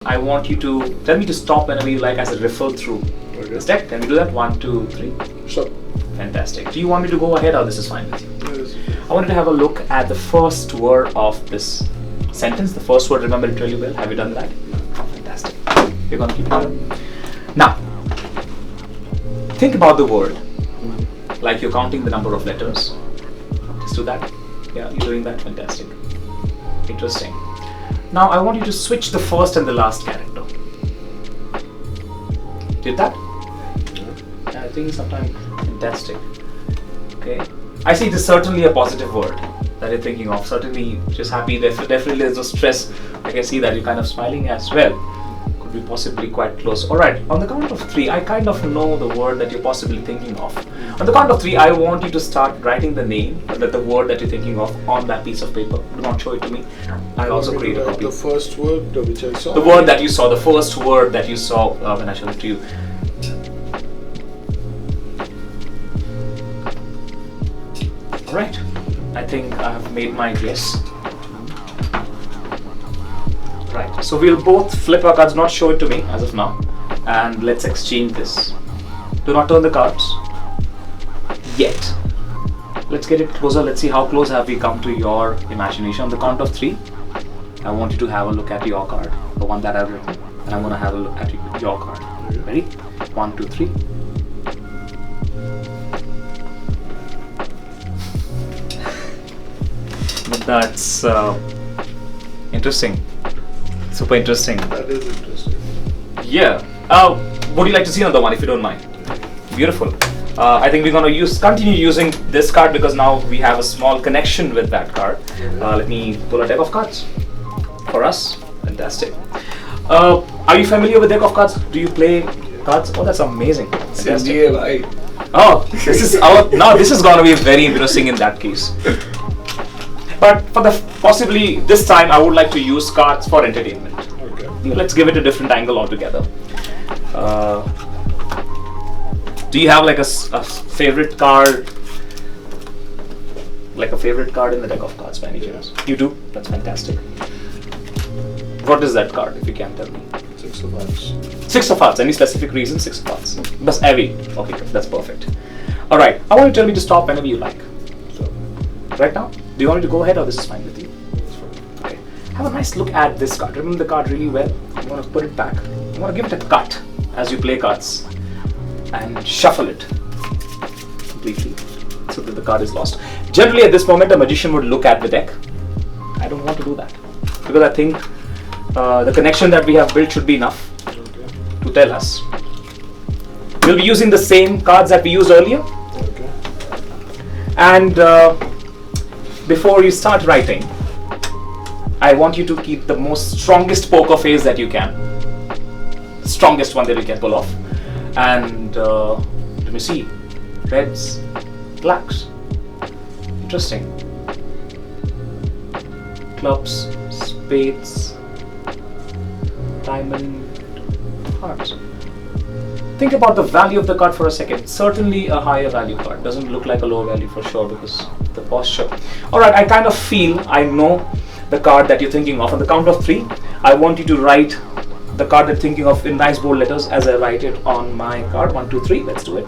I want you to tell me to stop whenever you like as I refer through this deck. Can we do that? 1, 2, 3. Stop. Fantastic. Do you want me to go ahead or this is fine with you? Yes. I wanted to have a look at the first word of this sentence. The first word, remember it really well. Have you done that? Fantastic. We're going to keep it going. Now, think about the word like you're counting the number of letters. Just do that. Yeah, you're doing that. Fantastic. Interesting. Now, I want you to switch the first and the last character. Did that? Yeah, I think sometimes fantastic. Okay. I see this is certainly a positive word that you're thinking of. Certainly, just happy. Definitely, there's no stress. I can see that you're kind of smiling as well. Could be possibly quite close. All right. On the count of 3, I kind of know the word that you're possibly thinking of. On the count of 3, I want you to start writing the name, the word that you're thinking of, on that piece of paper. Do not show it to me. I'll also create a copy. The first word which I saw. The word that you saw. The first word that you saw when I showed it to you. Right, I think I have made my guess. Right, so we'll both flip our cards, not show it to me as of now, and let's exchange this. Do not turn the cards yet. Let's get it closer. Let's see how close have we come to your imagination. On the count of 3, I want you to have a look at your card, the one that I've written, and I'm going to have a look at your card. Ready? 1, 2, 3. That's interesting. Super interesting. That is interesting. Yeah. Would you like to see another one if you don't mind? Beautiful. I think we're going to continue using this card because now we have a small connection with that card. Let me pull a deck of cards for us. Fantastic. Are you familiar with deck of cards? Do you play cards? Oh, that's amazing. Fantastic. Oh, this is now this is going to be very interesting in that case. But for the possibly this time, I would like to use cards for entertainment. Okay. Let's give it a different angle altogether. Do you have like a favorite card? Like a favorite card in the deck of cards by any chance? You do? That's fantastic. What is that card, if you can tell me? 6 of hearts. 6 of hearts. Any specific reason? 6 of hearts. That's heavy. Okay, that's perfect. All right. I want you to tell me to stop whenever you like. Right now? Do you want me to go ahead or this is fine with you? Okay. Have a nice look at this card. Remember the card really well. You want to put it back. You want to give it a cut as you play cards and shuffle it completely so that the card is lost. Generally at this moment a magician would look at the deck. I don't want to do that because I think the connection that we have built should be enough to tell us. We'll be using the same cards that we used earlier. Okay. And before you start writing, I want you to keep the most strongest poker face that you can. The strongest one that you can pull off. And let me see. Reds, blacks. Interesting. Clubs, spades, diamond, hearts. Think about the value of the card for a second. Certainly a higher value card. Doesn't look like a low value for sure because the posture. Alright, I kind of feel I know the card that you're thinking of. On the count of 3, I want you to write the card that you're thinking of in nice bold letters as I write it on my card. 1, 2, 3. Let's do it.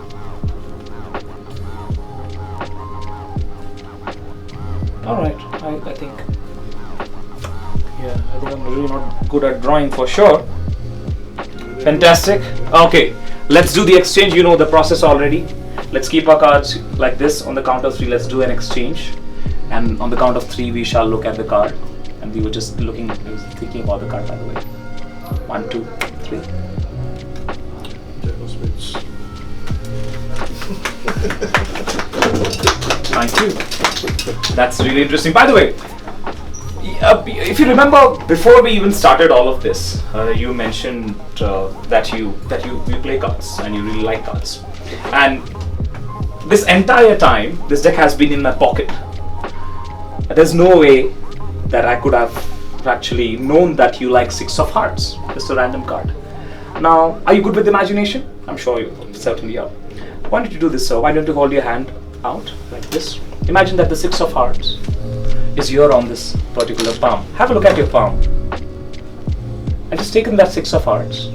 Alright, I think. Yeah, I think I'm really not good at drawing for sure. Fantastic. Okay, let's do the exchange. You know the process already. Let's keep our cards like this. On the count of 3, let's do an exchange. And on the count of 3, we shall look at the card. And we were just thinking about the card, by the way. 1, 2, 3. Thank you. That's really interesting. By the way, if you remember, before we even started all of this, you mentioned that you play cards and you really like cards. And this entire time, this deck has been in my pocket. There's no way that I could have actually known that you like 6 of hearts. Just a random card. Now, are you good with imagination? I'm sure you certainly are. Why don't you do this, sir? Why don't you hold your hand out like this? Imagine that the 6 of hearts is here on this particular palm. Have a look at your palm. I just taken that 6 of hearts,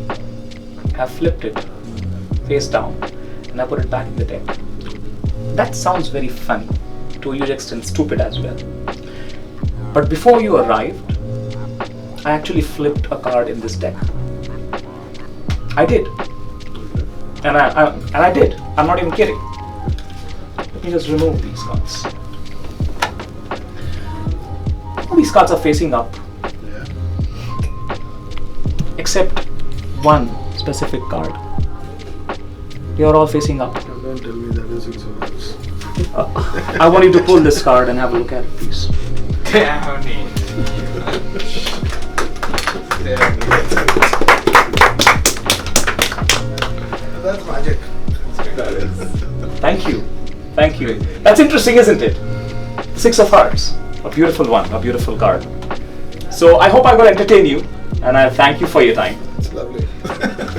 have flipped it face down, and I put it back in the deck. That sounds very funny, to a huge extent stupid as well. But before you arrived, I actually flipped a card in this deck. I did. And I did. I'm not even kidding. Let me just remove these cards. All these cards are facing up. Yeah. Except one specific card. You're all facing up. Don't tell me that is 6 of hearts. I want you to pull this card and have a look at it, please. That's magic. That is. Thank you. Thank you. That's interesting, isn't it? 6 of hearts. A beautiful one, a beautiful card. So I hope I will entertain you, and I thank you for your time. It's lovely.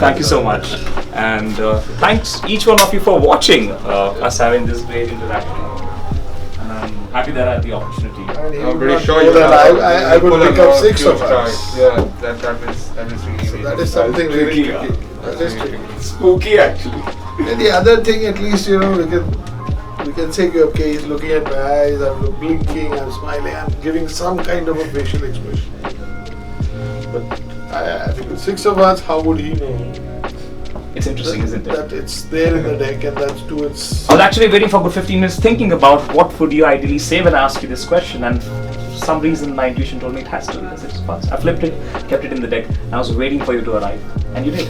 Thank you so much. And thanks each one of you for watching us having this great interaction. And I'm happy that I had the opportunity. I'm pretty sure you that have. I would pick up 6 of hearts. Yeah, that is really. So that is something really tricky, tricky. That is tricky. Spooky, actually. And the other thing, at least, we can say, okay, he's looking at my eyes, I'm blinking, I'm smiling, I'm giving some kind of a facial expression. But I think with 6 of hearts, how would he know? It's interesting, isn't it? That it's there in the deck, and that's to its. I was actually waiting for a good 15 minutes thinking about what would you ideally say when I asked you this question, and for some reason my intuition told me it has to be the 6 of hearts. I flipped it, kept it in the deck, and I was waiting for you to arrive, and you did.